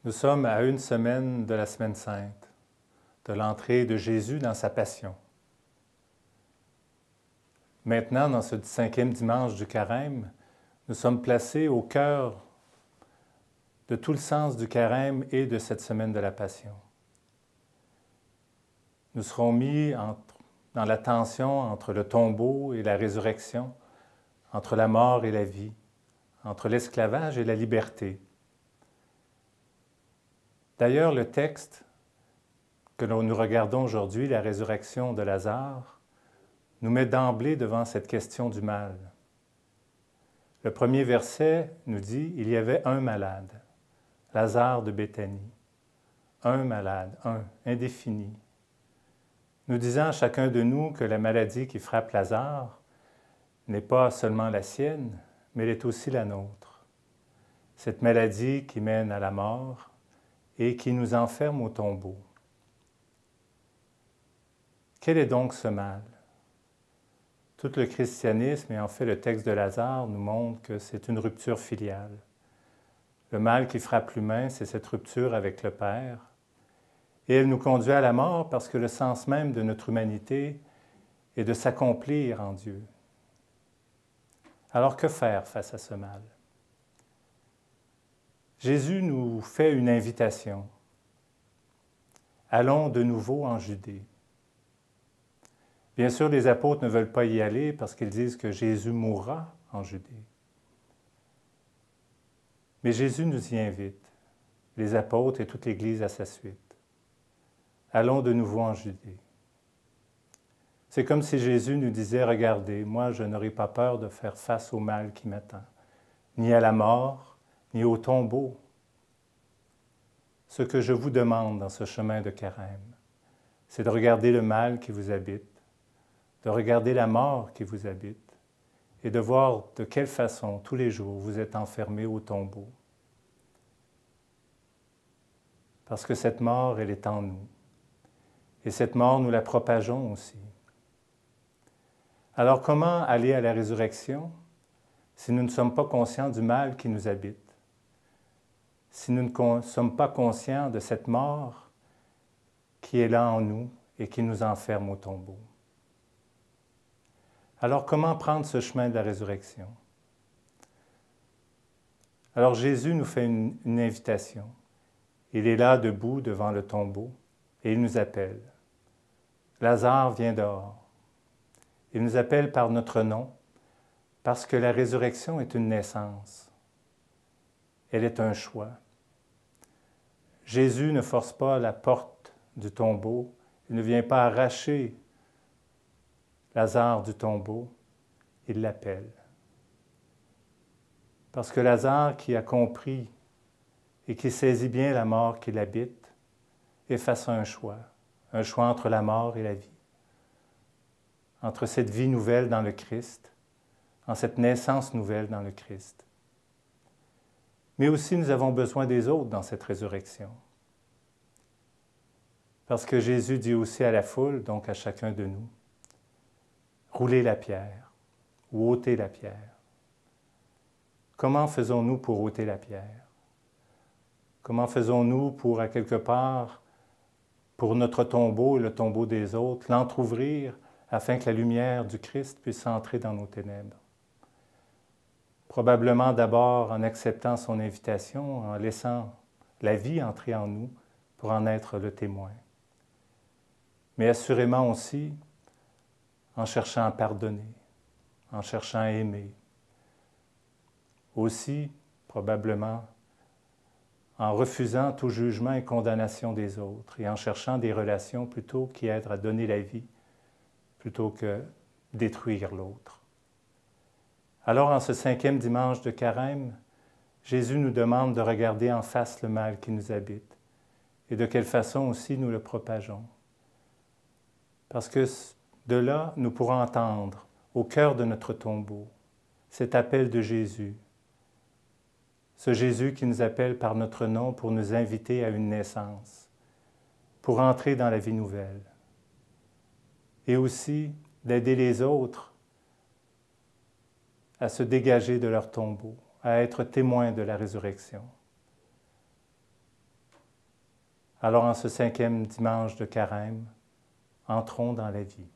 Nous sommes à une semaine de la Semaine Sainte, de l'entrée de Jésus dans sa Passion. Maintenant, dans ce 5e dimanche du Carême, nous sommes placés au cœur de tout le sens du Carême et de cette semaine de la Passion. Nous serons mis dans la tension entre le tombeau et la résurrection, entre la mort et la vie, entre l'esclavage et la liberté. D'ailleurs, le texte que nous regardons aujourd'hui, la résurrection de Lazare, nous met d'emblée devant cette question du mal. Le premier verset nous dit « Il y avait un malade, Lazare de Béthanie. » Un malade, un, indéfini. Nous disant à chacun de nous que la maladie qui frappe Lazare n'est pas seulement la sienne, mais elle est aussi la nôtre. Cette maladie qui mène à la mort et qui nous enferme au tombeau. Quel est donc ce mal? Tout le christianisme et en fait le texte de Lazare nous montre que c'est une rupture filiale. Le mal qui frappe l'humain, c'est cette rupture avec le Père. Et elle nous conduit à la mort parce que le sens même de notre humanité est de s'accomplir en Dieu. Alors que faire face à ce mal? Jésus nous fait une invitation. Allons de nouveau en Judée. Bien sûr, les apôtres ne veulent pas y aller parce qu'ils disent que Jésus mourra en Judée. Mais Jésus nous y invite, les apôtres et toute l'Église à sa suite. Allons de nouveau en Judée. C'est comme si Jésus nous disait, regardez, moi je n'aurai pas peur de faire face au mal qui m'attend, ni à la mort, ni au tombeau. Ce que je vous demande dans ce chemin de Carême, c'est de regarder le mal qui vous habite, de regarder la mort qui vous habite et de voir de quelle façon, tous les jours, vous êtes enfermés au tombeau. Parce que cette mort, elle est en nous. Et cette mort, nous la propageons aussi. Alors, comment aller à la résurrection si nous ne sommes pas conscients du mal qui nous habite? Si nous ne sommes pas conscients de cette mort qui est là en nous et qui nous enferme au tombeau? Alors, comment prendre ce chemin de la résurrection? Alors, Jésus nous fait une invitation. Il est là, debout, devant le tombeau, et il nous appelle. Lazare, viens dehors. Il nous appelle par notre nom, parce que la résurrection est une naissance. Elle est un choix. Jésus ne force pas la porte du tombeau, il ne vient pas arracher Lazare du tombeau, il l'appelle. Parce que Lazare qui a compris et qui saisit bien la mort qui l'habite, est face à un choix entre la mort et la vie, entre cette vie nouvelle dans le Christ, en cette naissance nouvelle dans le Christ. Mais aussi nous avons besoin des autres dans cette résurrection. Parce que Jésus dit aussi à la foule, donc à chacun de nous, roulez la pierre ou ôtez la pierre. Comment faisons-nous pour ôter la pierre? Comment faisons-nous pour, à quelque part, pour notre tombeau et le tombeau des autres, l'entrouvrir afin que la lumière du Christ puisse entrer dans nos ténèbres? Probablement d'abord en acceptant son invitation, en laissant la vie entrer en nous pour en être le témoin. Mais assurément aussi en cherchant à pardonner, en cherchant à aimer. Aussi, probablement, en refusant tout jugement et condamnation des autres et en cherchant des relations plutôt qui aident à donner la vie, plutôt que détruire l'autre. Alors, en ce 5e dimanche de Carême, Jésus nous demande de regarder en face le mal qui nous habite et de quelle façon aussi nous le propageons. Parce que de là, nous pourrons entendre, au cœur de notre tombeau, cet appel de Jésus. Ce Jésus qui nous appelle par notre nom pour nous inviter à une naissance, pour entrer dans la vie nouvelle. Et aussi d'aider les autres à se dégager de leur tombeau, à être témoins de la résurrection. Alors en ce 5e dimanche de Carême, entrons dans la vie.